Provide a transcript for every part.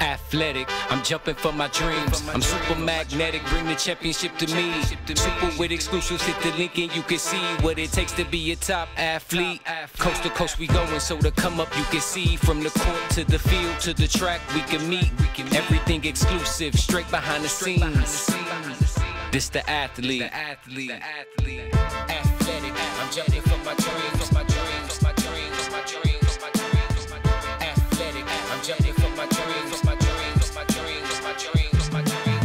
Athletic, I'm jumping for my dreams. I'm super magnetic, bring the championship to me. Super with exclusives, hit the link and you can see what it takes to be a top athlete. Coast to coast we going, so to come up you can see. From the court to the field to the track we can meet. Everything exclusive, straight behind the scenes. This the athlete. Athletic, I'm jumping for my dreams. Athletic, I'm jumping for my dreams.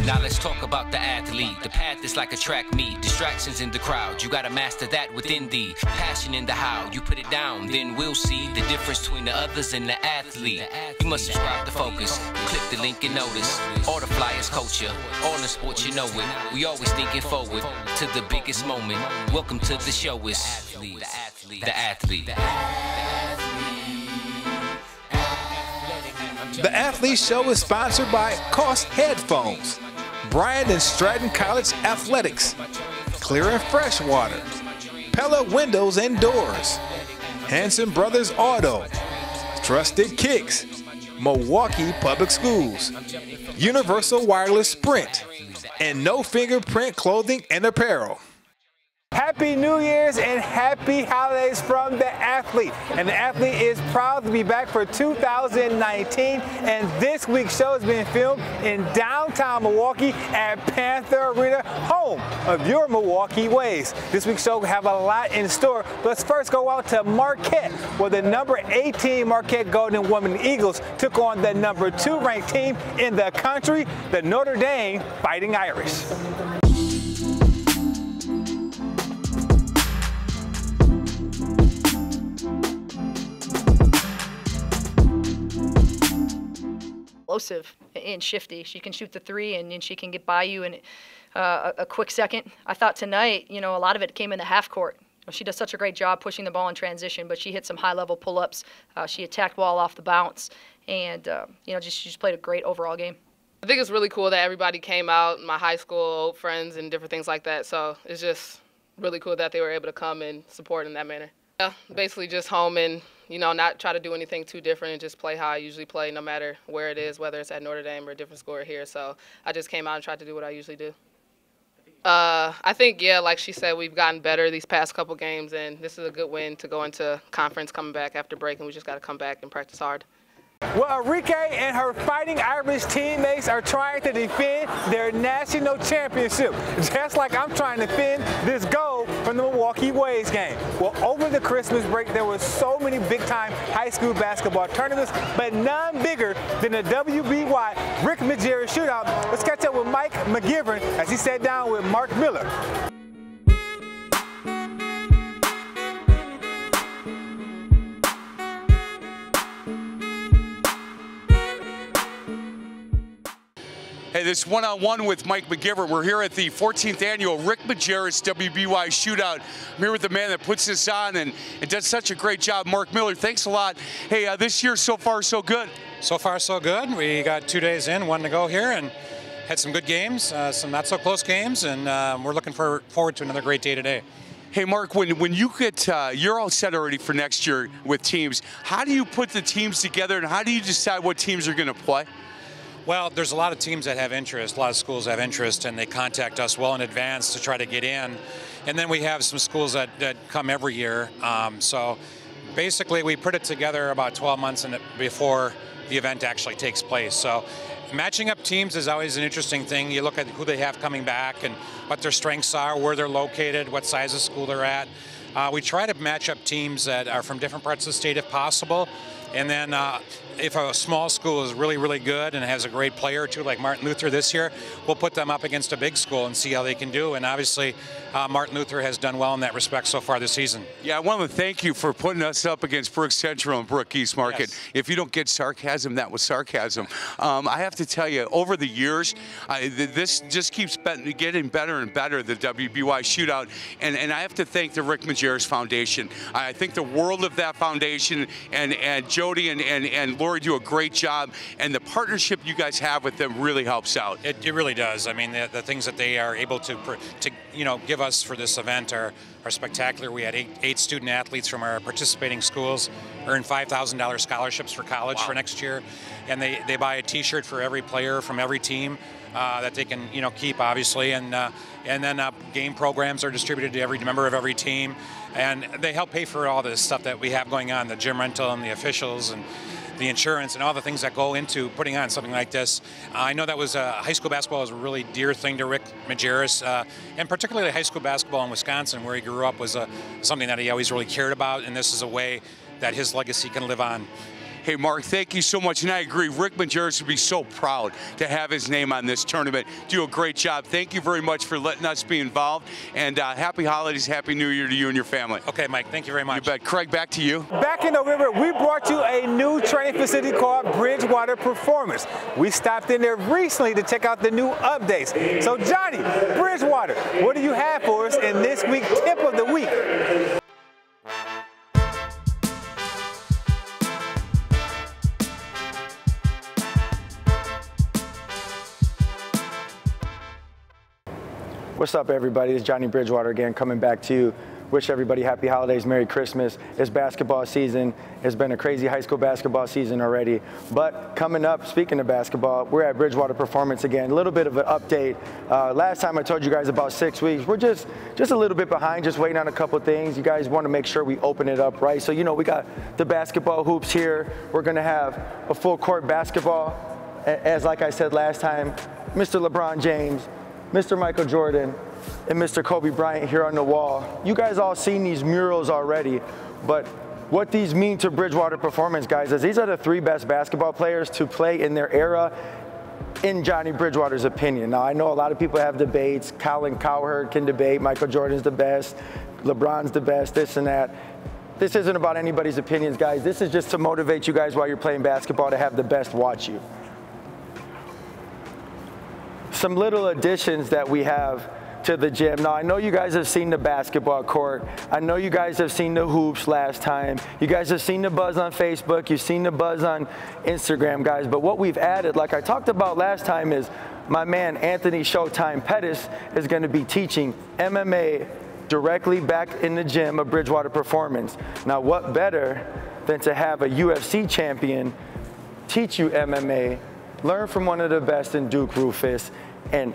Now let's talk about the athlete. The path is like a track meet. Distractions in the crowd. You gotta master that within thee. Passion in the how. You put it down, then we'll see the difference between the others and the athlete. You must subscribe to Focus. Click the link and notice. All the Flyers culture. All in sports, you know it. We always thinking forward to the biggest moment. Welcome to the show. Is the athlete. The Athlete Show is sponsored by Cost Headphones, Bryant and Stratton College Athletics, Clear and Fresh Water, Pella Windows and Doors, Hanson Brothers Auto, Trusted Kicks, Milwaukee Public Schools, Universal Wireless Sprint, and No Fingerprint Clothing and Apparel. Happy New Year's and happy holidays from the Athlete. And the Athlete is proud to be back for 2019. And this week's show is being filmed in downtown Milwaukee at Panther Arena, home of your Milwaukee Waves. This week's show will have a lot in store. Let's first go out to Marquette, where the number 18 Marquette Golden Women Eagles took on the number 2 ranked team in the country, the Notre Dame Fighting Irish. Explosive and shifty. She can shoot the three and she can get by you in a quick second. I thought tonight, a lot of it came in the half court. She does such a great job pushing the ball in transition, but she hit some high-level pull-ups. She attacked ball off the bounce, and she just played a great overall game. I think it's really cool that everybody came out, my high school old friends and different things like that. So it's just really cool that they were able to come and support in that manner. Yeah, basically just home and not try to do anything too different and just play how I usually play no matter where it is, whether it's at Notre Dame or a different school here. So I just came out and tried to do what I usually do. I think, like she said, we've gotten better these past couple games, and this is a good win to go into conference coming back after break, and we just got to come back and practice hard. Well, Arike and her Fighting Irish teammates are trying to defend their national championship, just like I'm trying to defend this gold from the Milwaukee Waves game. Well, over the Christmas break, there were so many big-time high school basketball tournaments, but none bigger than the WBY Rick Majerus Shootout. Let's catch up with Mike McGivern as he sat down with Mark Miller. Hey, this one-on-one with Mike McGivern. We're here at the 14th annual Rick Majerus WBY Shootout. I'm here with the man that puts this on and does such a great job, Mark Miller. Thanks a lot. Hey, this year so far so good. So far so good. We got 2 days in, 1 to go here, and had some good games, some not so close games, and we're looking forward to another great day today. Hey, Mark, when you get, you're all set already for next year with teams. How do you put the teams together, and how do you decide what teams are going to play? Well, there's a lot of teams that have interest, a lot of schools have interest, and they contact us well in advance to try to get in. And then we have some schools that come every year. So basically we put it together about 12 months before the event actually takes place. So matching up teams is always an interesting thing. You look at who they have coming back and what their strengths are, where they're located, what size of school they're at. We try to match up teams that are from different parts of the state if possible. And then if a small school is really, really good and has a great player or two, like Martin Luther this year, we'll put them up against a big school and see how they can do. And obviously, Martin Luther has done well in that respect so far this season. Yeah, I want to thank you for putting us up against Brook Central and Brook East Market. Yes. If you don't get sarcasm, that was sarcasm. I have to tell you, over the years, this just keeps getting better and better, the WBY Shootout. And I have to thank the Rick Majerus Foundation. I think the world of that foundation, and Jody and Lori do a great job, and the partnership you guys have with them really helps out. It really does. I mean, the things that they are able to give us for this event are are spectacular. We had eight student athletes from our participating schools earn $5,000 scholarships for college for next year, and they buy a T-shirt for every player from every team that they can keep, obviously, and then game programs are distributed to every member of every team, and they help pay for all this stuff that we have going on, the gym rental and the officials and the insurance and all the things that go into putting on something like this. I know that was high school basketball was a really dear thing to Rick Majerus, and particularly high school basketball in Wisconsin, where he grew up, was something that he always really cared about, and this is a way that his legacy can live on. Hey, Mark, thank you so much. And I agree, Rick Majerus would be so proud to have his name on this tournament. Do a great job. Thank you very much for letting us be involved. And happy holidays, happy New Year to you and your family. Okay, Mike, thank you very much. You bet. Craig, back to you. Back in November, we brought you a new training facility called Bridgewater Performance. We stopped in there recently to check out the new updates. So, Johnny, Bridgewater, what do you have for us in this week's tip of the week? What's up, everybody? It's Johnny Bridgewater again, coming back to you. Wish everybody happy holidays, Merry Christmas. It's basketball season. It's been a crazy high school basketball season already. But coming up, speaking of basketball, we're at Bridgewater Performance again. A little bit of an update. Last time I told you guys about 6 weeks. We're just a little bit behind, just waiting on a couple things. You guys want to make sure we open it up right. So, we got the basketball hoops here. We're going to have a full court basketball. As like I said last time, Mr. LeBron James, Mr. Michael Jordan, and Mr. Kobe Bryant here on the wall. You guys all seen these murals already, but what these mean to Bridgewater Performance, guys, is these are the 3 best basketball players to play in their era, in Johnny Bridgewater's opinion. Now, I know a lot of people have debates. Colin Cowherd can debate, Michael Jordan's the best, LeBron's the best, this and that. This isn't about anybody's opinions, guys. This is just to motivate you guys while you're playing basketball to have the best watch you. Some little additions that we have to the gym. Now, I know you guys have seen the basketball court. I know you guys have seen the hoops last time. You guys have seen the buzz on Facebook. You've seen the buzz on Instagram, guys. But what we've added, like I talked about last time, is my man Anthony Showtime Pettis is going to be teaching MMA directly back in the gym of Bridgewater Performance. Now, what better than to have a UFC champion teach you MMA, learn from one of the best in Duke Roufus, and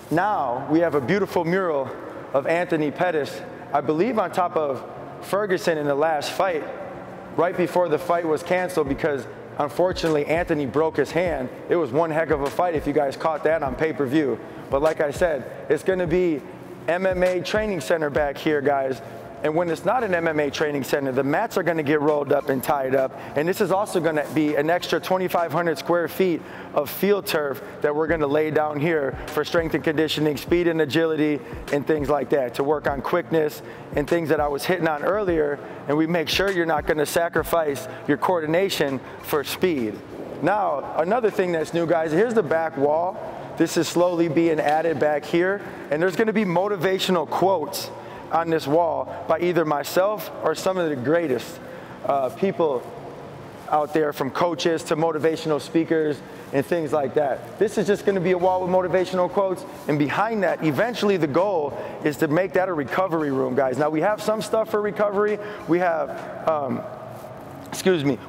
now we have a beautiful mural of Anthony Pettis, I believe on top of Ferguson in the last fight, right before the fight was canceled because unfortunately Anthony broke his hand. It was one heck of a fight if you guys caught that on pay-per-view. But like I said, it's going to be MMA training center back here, guys. And when it's not an MMA training center, the mats are going to get rolled up and tied up. And this is also going to be an extra 2,500 square feet of field turf that we're going to lay down here for strength and conditioning, speed and agility, and things like that, to work on quickness and things that I was hitting on earlier. And we make sure you're not going to sacrifice your coordination for speed. Now, another thing that's new, guys, here's the back wall. This is slowly being added back here. And there's going to be motivational quotes on this wall by either myself or some of the greatest people out there, from coaches to motivational speakers and things like that. This is just going to be a wall with motivational quotes, and behind that, eventually the goal is to make that a recovery room, guys. Now, we have some stuff for recovery. We have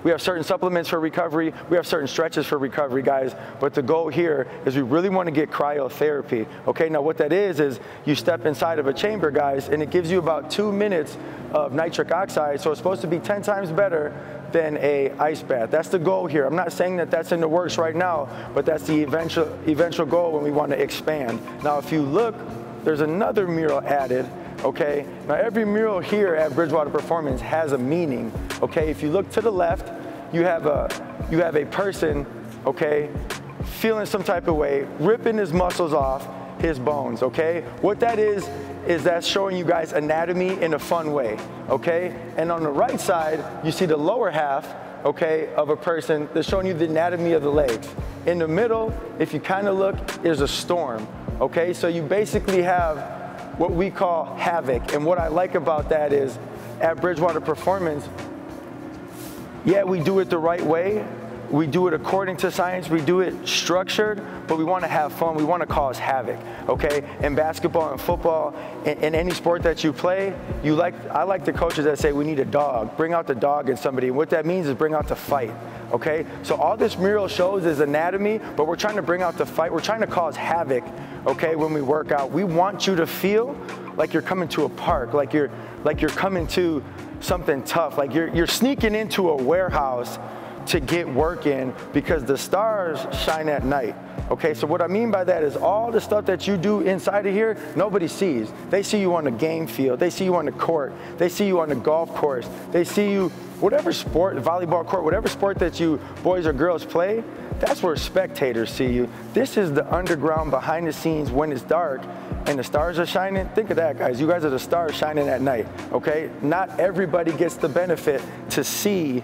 we have certain supplements for recovery. We have certain stretches for recovery, guys. But the goal here is we really want to get cryotherapy. Okay, now what that is you step inside of a chamber, guys, and it gives you about 2 minutes of nitric oxide. So it's supposed to be 10 times better than a ice bath. That's the goal here. I'm not saying that that's in the works right now, but that's the eventual goal when we want to expand. Now, if you look, there's another mural added. Okay, now every mural here at Bridgewater Performance has a meaning. Okay, if you look to the left, you have a person, okay, feeling some type of way, ripping his muscles off his bones. Okay, what that is that's showing you guys anatomy in a fun way. Okay, and on the right side, you see the lower half, okay, of a person that's showing you the anatomy of the legs. In the middle, if you kind of look, there's a storm. Okay, so you basically have what we call havoc. And what I like about that is at Bridgewater Performance, yeah, we do it the right way, We do it according to science. We do it structured, but we want to have fun. We want to cause havoc, okay? In basketball and football, in any sport that you play, I like the coaches that say we need a dog. Bring out the dog in somebody. And what that means is bring out the fight, okay? So all this mural shows is anatomy, but we're trying to bring out the fight. We're trying to cause havoc, okay, when we work out. We want you to feel like you're coming to a park, like you're coming to something tough, like you're sneaking into a warehouse to get work in, because the stars shine at night. Okay, so what I mean by that is all the stuff that you do inside of here, nobody sees. They see you on the game field, they see you on the court, they see you on the golf course, they see you, whatever sport, volleyball court, whatever sport that you boys or girls play, that's where spectators see you. This is the underground, behind the scenes, when it's dark and the stars are shining. Think of that, guys. You guys are the stars shining at night, okay? Not everybody gets the benefit to see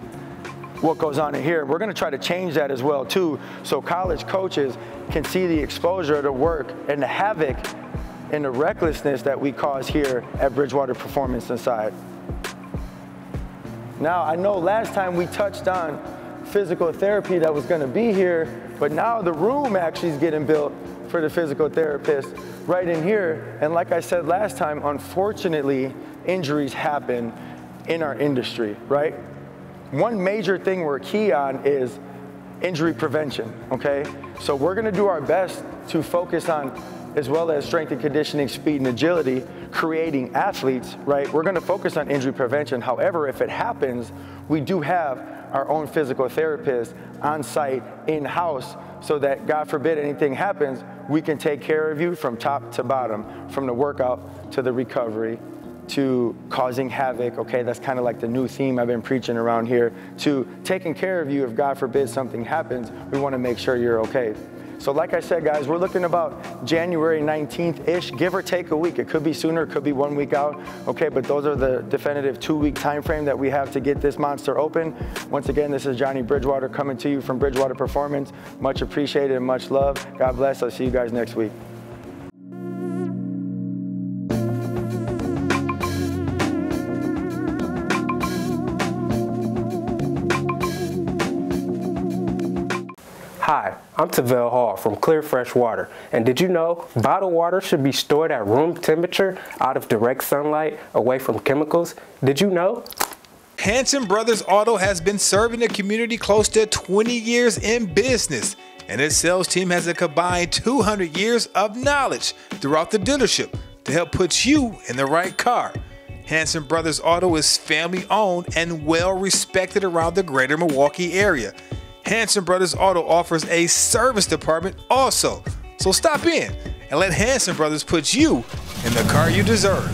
what goes on in here. We're gonna try to change that as well too, so college coaches can see the exposure of the work and the havoc and the recklessness that we cause here at Bridgewater Performance Inside. Now, I know last time we touched on physical therapy that was gonna be here, but now the room actually is getting built for the physical therapist right in here. And like I said last time, unfortunately, injuries happen in our industry, right? One major thing we're key on is injury prevention, okay? So we're gonna do our best to focus on, as well as strength and conditioning, speed and agility, creating athletes, right? We're gonna focus on injury prevention. However, if it happens, we do have our own physical therapist on site, in-house, so that God forbid anything happens, we can take care of you from top to bottom, from the workout to the recovery, to causing havoc, okay? That's kind of like the new theme I've been preaching around here, to taking care of you if God forbid something happens. We want to make sure you're okay. So like I said, guys, we're looking about January 19th-ish, give or take a week. It could be sooner, it could be 1 week out, okay? But those are the definitive 2-week time frame that we have to get this monster open. Once again, this is Johnny Bridgewater coming to you from Bridgewater Performance. Much appreciated and much love. God bless. I'll see you guys next week. Hi, I'm Tavell Hall from Clear Fresh Water, and did you know bottled water should be stored at room temperature, out of direct sunlight, away from chemicals? Did you know? Hanson Brothers Auto has been serving the community close to 20 years in business, and its sales team has a combined 200 years of knowledge throughout the dealership to help put you in the right car. Hanson Brothers Auto is family owned and well respected around the greater Milwaukee area. Hanson Brothers Auto offers a service department also. So stop in and let Hanson Brothers put you in the car you deserve.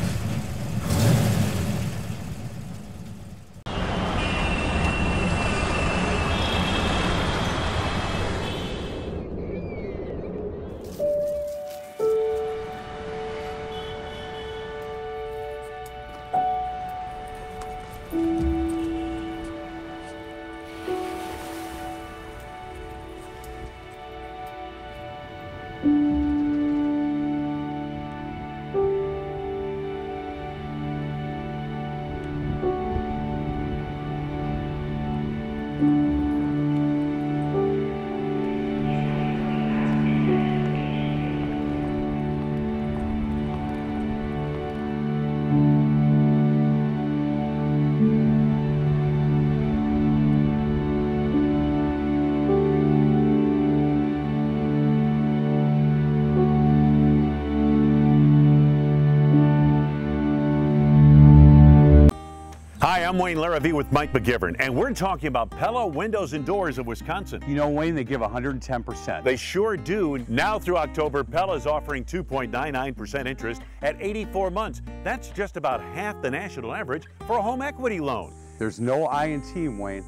Hi, I'm Wayne Larrabee with Mike McGivern, and we're talking about Pella Windows and Doors of Wisconsin. You know, Wayne, they give 110%. They sure do. Now through October, Pella is offering 2.99% interest at 84 months. That's just about half the national average for a home equity loan. There's no I in team, Wayne.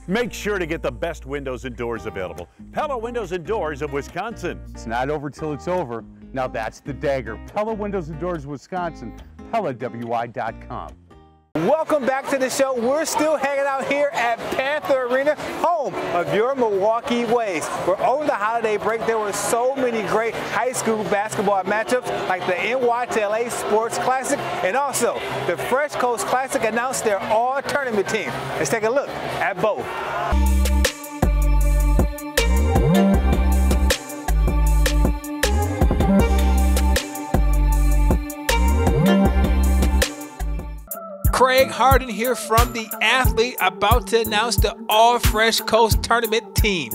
Make sure to get the best windows and doors available. Pella Windows and Doors of Wisconsin. It's not over till it's over. Now that's the dagger. Pella Windows and Doors of Wisconsin, PellaWI.com. Welcome back to the show. We're still hanging out here at Panther Arena, home of your Milwaukee Waves, where over the holiday break there were so many great high school basketball matchups like the NYTLA Sports Classic, and also the Fresh Coast Classic announced their all-tournament team. Let's take a look at both. Craig Harden here from The Athlete, about to announce the All-Fresh Coast Tournament team.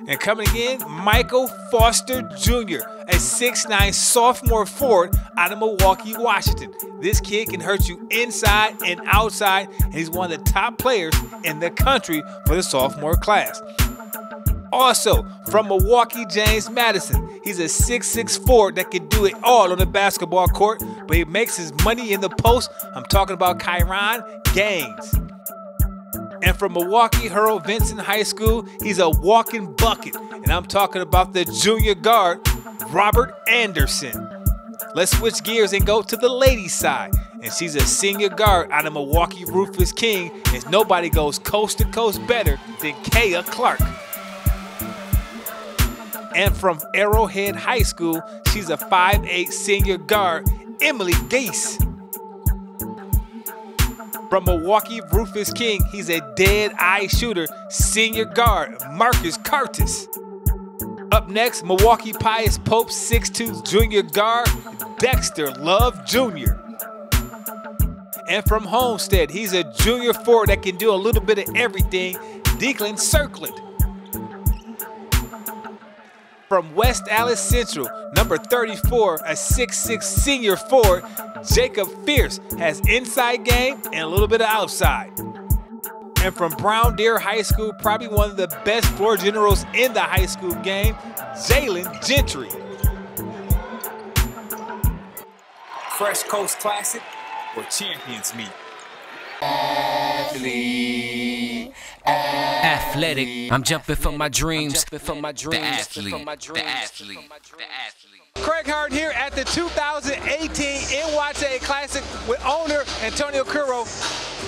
And coming in, Michael Foster Jr., a 6'9" sophomore forward out of Milwaukee, Washington. This kid can hurt you inside and outside, and he's one of the top players in the country for the sophomore class. Also, from Milwaukee, James Madison. He's a 6'6" forward that can do it all on the basketball court, but he makes his money in the post. I'm talking about Kyron Gaines. And from Milwaukee, Harold Vincent High School, he's a walking bucket. And I'm talking about the junior guard, Robert Anderson. Let's switch gears and go to the ladies' side. And she's a senior guard out of Milwaukee, Rufus King. And nobody goes coast to coast better than Kaya Clark. And from Arrowhead High School, she's a 5'8" senior guard, Emily Gase. From Milwaukee, Rufus King, he's a dead-eye shooter, senior guard, Marcus Curtis. Up next, Milwaukee Pius Pope 6'2" junior guard, Dexter Love Jr. And from Homestead, he's a junior forward that can do a little bit of everything, Declan Circlet. From West Allis Central, number 34, a 6'6" senior forward, Jacob Fierce has inside game and a little bit of outside. And from Brown Deer High School, probably one of the best floor generals in the high school game, Jalen Gentry. Fresh Coast Classic, where champions meet. Athlete. Athletic. I'm jumping for my dreams. The athlete. Craig Harden here at the 2018 NYCHA Classic with owner Antonio Curro.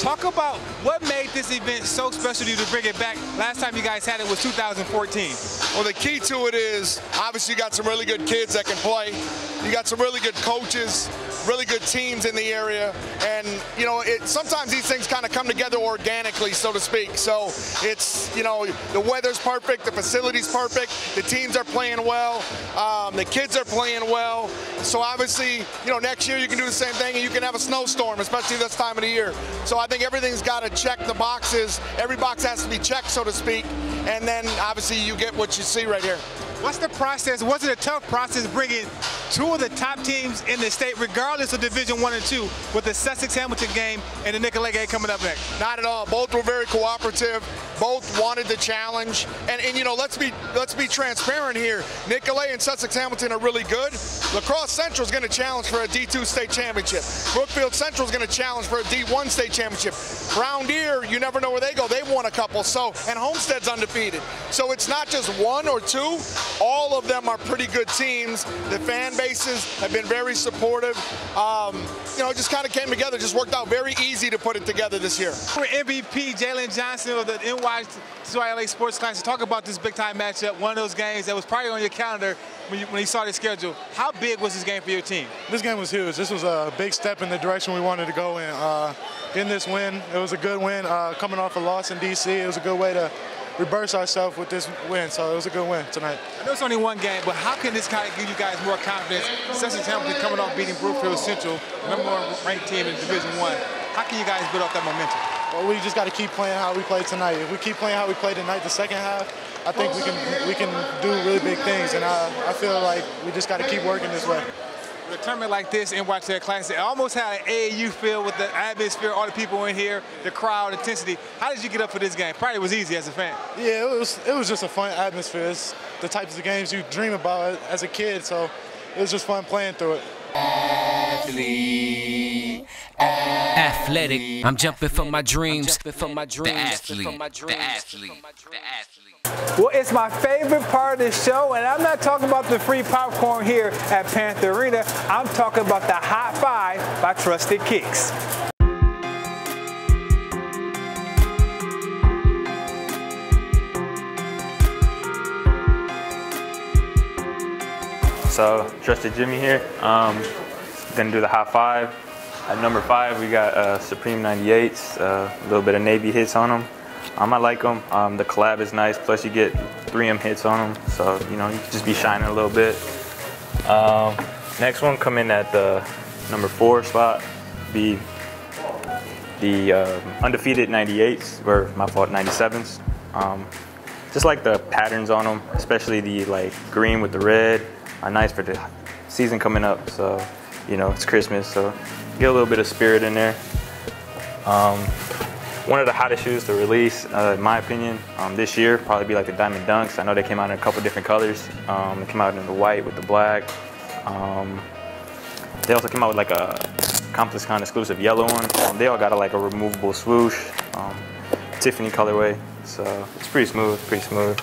Talk about what made this event so special to you to bring it back. Last time you guys had it was 2014. Well, the key to it is, obviously you got some really good kids that can play. You got some really good coaches, really good teams in the area. And, you know, sometimes these things kind of come together organically, so to speak. So it's, you know, the weather's perfect, the facility's perfect, the teams are playing well, the kids are playing well. So obviously, you know, next year you can do the same thing and you can have a snowstorm, especially this time of the year. So I think everything's got to check the boxes. Every box has to be checked, so to speak. And then obviously you get what you see right here. What's the process? Was it a tough process bringing two of the top teams in the state, regardless of Division I and II, with the Sussex-Hamilton game and the Nicolet game coming up next? Not at all. Both were very cooperative. Both wanted the challenge. And you know, let's be transparent here. Nicolet and Sussex-Hamilton are really good. La Crosse Central is going to challenge for a D2 state championship. Brookfield Central is going to challenge for a D1 state championship. Brown Deer, you never know where they go. They've won a couple. So, and Homestead's undefeated. So it's not just one or two. All of them are pretty good teams. The fan bases have been very supportive. You know, it just kind of came together. Just worked out very easy to put it together this year. For MVP Jalen Johnson of the NYCHA Sports Classic, talk about this big-time matchup, one of those games that was probably on your calendar when you saw the schedule. How big was this game for your team? This game was huge. This was a big step in the direction we wanted to go in. Getting this win, it was a good win. Coming off a loss in D.C., it was a good way to reverse ourselves with this win, so it was a good win tonight. I know it's only one game, but how can this kind of give you guys more confidence? Sussex-Hamilton coming off beating Brookfield Central, the number one ranked team in Division I. How can you guys build up that momentum? Well, we just got to keep playing how we played tonight. If we keep playing how we played tonight, the second half, I think we can do really big things, and I feel like we just got to keep working this way. A tournament like this, NYCHA Classic, it almost had an AAU feel with the atmosphere, all the people in here, the crowd, intensity. How did you get up for this game? Probably was easy as a fan. Yeah, it was just a fun atmosphere. It's the types of games you dream about as a kid, so it was just fun playing through it. Athlete. Athletic. I'm jumping for my dreams. The athlete. Well, it's my favorite part of the show, and I'm not talking about the free popcorn here at Panther Arena. I'm talking about the Hot Five by Trusted Kicks. So, Trusted Jimmy here. Gonna do the Hot Five. At number 5, we got Supreme 98s, a little bit of Navy hits on them. I like them. The collab is nice, plus you get 3M hits on them, so you know you can just be shining a little bit. Next one come in at the number 4 spot, be the undefeated 98s, or my fault, 97s. Just like the patterns on them, especially the like green with the red, are nice for the season coming up. So, you know, it's Christmas, so get a little bit of spirit in there. One of the hottest shoes to release, in my opinion, this year, probably be like the Diamond Dunks. I know they came out in a couple different colors. They came out in the white with the black. They also came out with like a ComplexCon exclusive yellow one. They all got like a removable swoosh, Tiffany colorway. So it's pretty smooth, pretty smooth.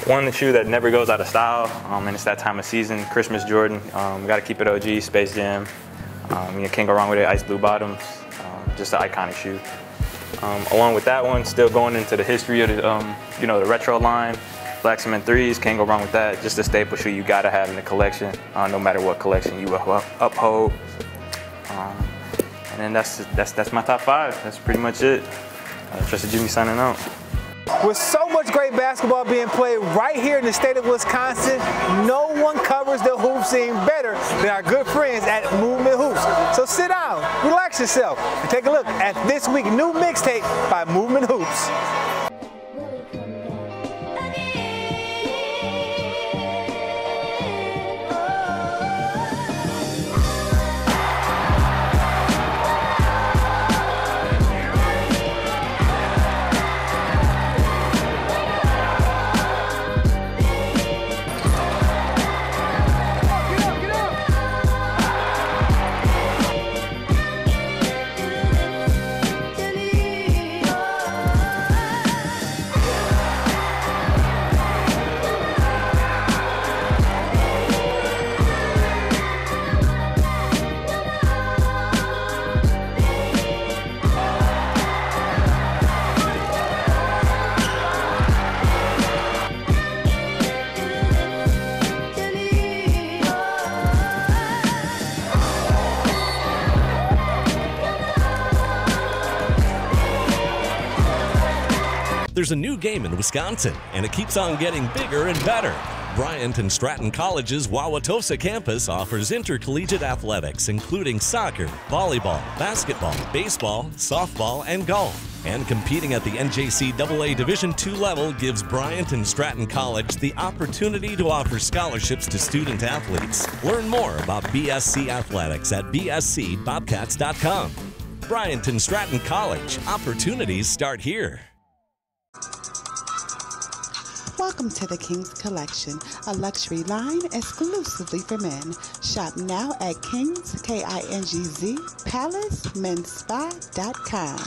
One shoe that never goes out of style, and it's that time of season, Christmas Jordan. Got to keep it OG, Space Jam. You can't go wrong with it, ice blue bottoms. Just an iconic shoe. Along with that one, still going into the history of the, you know, the retro line, Black Cement 3s, can't go wrong with that. Just a staple shoe you gotta have in the collection, no matter what collection you uphold. And then that's my top 5. That's pretty much it. Trusted Jimmy signing out. With so much great basketball being played right here in the state of Wisconsin, no one covers the hoop scene better than our good friends at Movement Hoops. So sit down, relax yourself, and take a look at this week's new mixtape by Movement Hoops. There's a new game in Wisconsin, and it keeps on getting bigger and better. Bryant and Stratton College's Wauwatosa campus offers intercollegiate athletics, including soccer, volleyball, basketball, baseball, softball, and golf. And competing at the NJCAA Division II level gives Bryant and Stratton College the opportunity to offer scholarships to student athletes. Learn more about BSC Athletics at bscbobcats.com. Bryant and Stratton College. Opportunities start here. Welcome to the King's Collection, a luxury line exclusively for men. Shop now at King's, K-I-N-G-Z, PalaceMenSpa.com.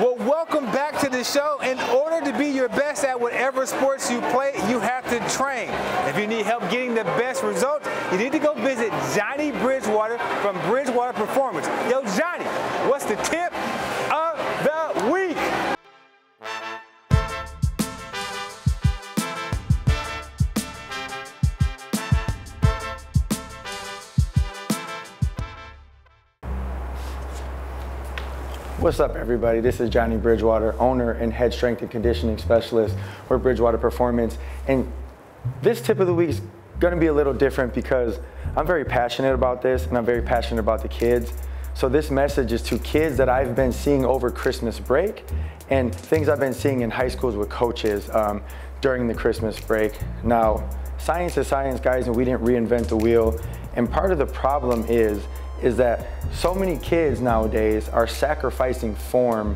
Well, welcome back to the show. In order to be your best at whatever sports you play, you have to train. If you need help getting the best results, you need to go visit Johnny Bridgewater from Bridgewater Performance. Yo, Johnny, what's the tip of the week? What's up, everybody? This is Johnny Bridgewater, owner and head strength and conditioning specialist for Bridgewater Performance. And this tip of the week is going to be a little different because I'm very passionate about this and I'm very passionate about the kids. So this message is to kids that I've been seeing over Christmas break and things I've been seeing in high schools with coaches during the Christmas break. Now, science is science, guys, and we didn't reinvent the wheel. And part of the problem is that so many kids nowadays are sacrificing form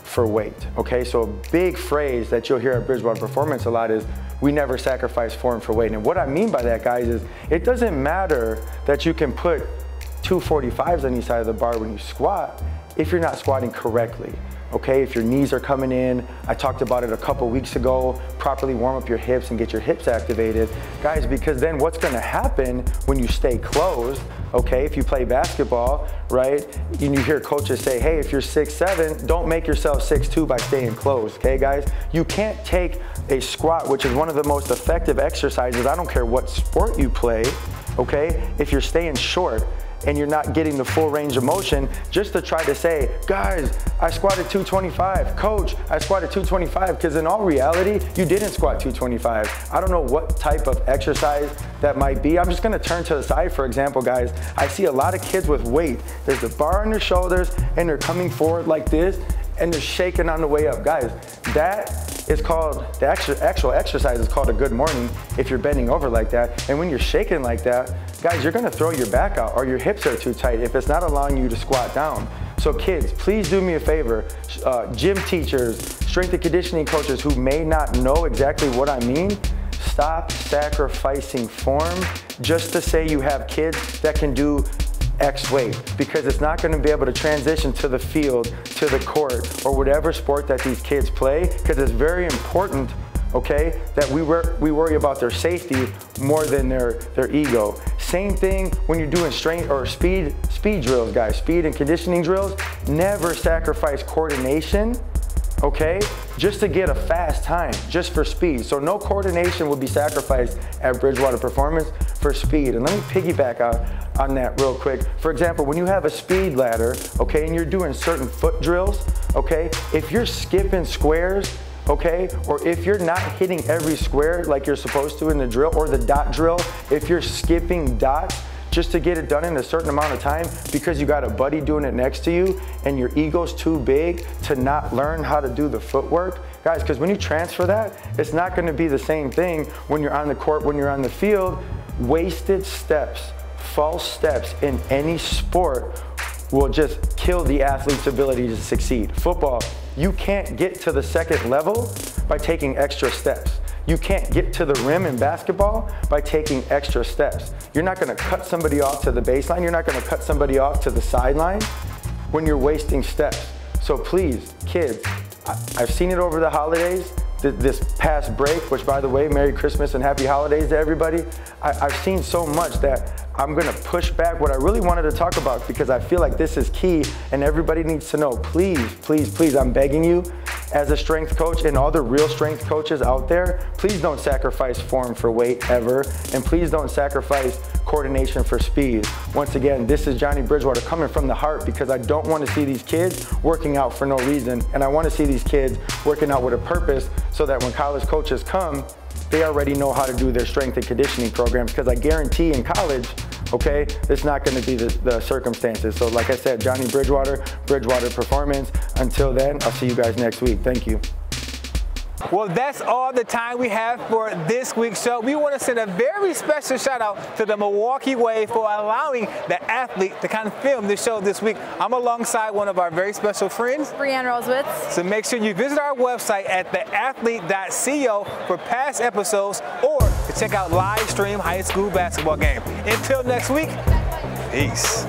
for weight, okay? So a big phrase that you'll hear at Bridgewater Performance a lot is, we never sacrifice form for weight. And what I mean by that, guys, is it doesn't matter that you can put 245s on each side of the bar when you squat if you're not squatting correctly. Okay, if your knees are coming in, I talked about it a couple weeks ago, properly warm up your hips and get your hips activated. Guys, because then what's gonna happen when you stay closed, okay, if you play basketball, right, and you hear coaches say, hey, if you're 6'7", don't make yourself 6'2" by staying closed, okay, guys? You can't take a squat, which is one of the most effective exercises, I don't care what sport you play, okay, if you're staying short. and you're not getting the full range of motion just to try to say, guys, I squatted 225. Coach, I squatted 225, because in all reality, you didn't squat 225. I don't know what type of exercise that might be. I'm just gonna turn to the side, for example, guys. I see a lot of kids with weight. There's the bar on their shoulders, and they're coming forward like this, and they're shaking on the way up. Guys, that is called, the actual exercise is called a good morning if you're bending over like that. And when you're shaking like that, guys, you're gonna throw your back out or your hips are too tight if it's not allowing you to squat down. So kids, please do me a favor. Gym teachers, strength and conditioning coaches who may not know exactly what I mean, stop sacrificing form just to say you have kids that can do X weight, because it's not going to be able to transition to the field, to the court, or whatever sport that these kids play, because it's very important, okay, that we worry about their safety more than their ego. Same thing when you're doing strength or speed drills, guys, speed and conditioning drills. Never sacrifice coordination, okay, just to get a fast time, just for speed. So no coordination will be sacrificed at Bridgewater Performance for speed. And let me piggyback on that real quick. For example, when you have a speed ladder, okay, and you're doing certain foot drills, okay, if you're skipping squares, okay, or if you're not hitting every square like you're supposed to in the drill, or the dot drill, if you're skipping dots just to get it done in a certain amount of time because you got a buddy doing it next to you and your ego's too big to not learn how to do the footwork, guys, because when you transfer that, it's not going to be the same thing when you're on the court, when you're on the field. Wasted steps, false steps in any sport will just kill the athlete's ability to succeed. Football, you can't get to the second level by taking extra steps. You can't get to the rim in basketball by taking extra steps. You're not gonna cut somebody off to the baseline. You're not gonna cut somebody off to the sideline when you're wasting steps. So please, kids, I've seen it over the holidays, this past break, which by the way, Merry Christmas and Happy Holidays to everybody. I've seen so much that I'm gonna push back what I really wanted to talk about, because I feel like this is key and everybody needs to know. Please, please, please, I'm begging you, as a strength coach and all the real strength coaches out there, please don't sacrifice form for weight ever, and please don't sacrifice coordination for speed. Once again, this is Johnny Bridgewater coming from the heart, because I don't want to see these kids working out for no reason, and I want to see these kids working out with a purpose so that when college coaches come, they already know how to do their strength and conditioning programs, because I guarantee in college, okay, it's not going to be the circumstances. So like I said, Johnny Bridgewater, Bridgewater Performance. Until then, I'll see you guys next week. Thank you. Well, that's all the time we have for this week's show. We want to send a very special shout out to the Milwaukee Wave for allowing the athlete to kind of film this show this week. I'm alongside one of our very special friends, Brianne Rosewitz. So make sure you visit our website at theathlete.co for past episodes or to check out live stream high school basketball game. Until next week, peace.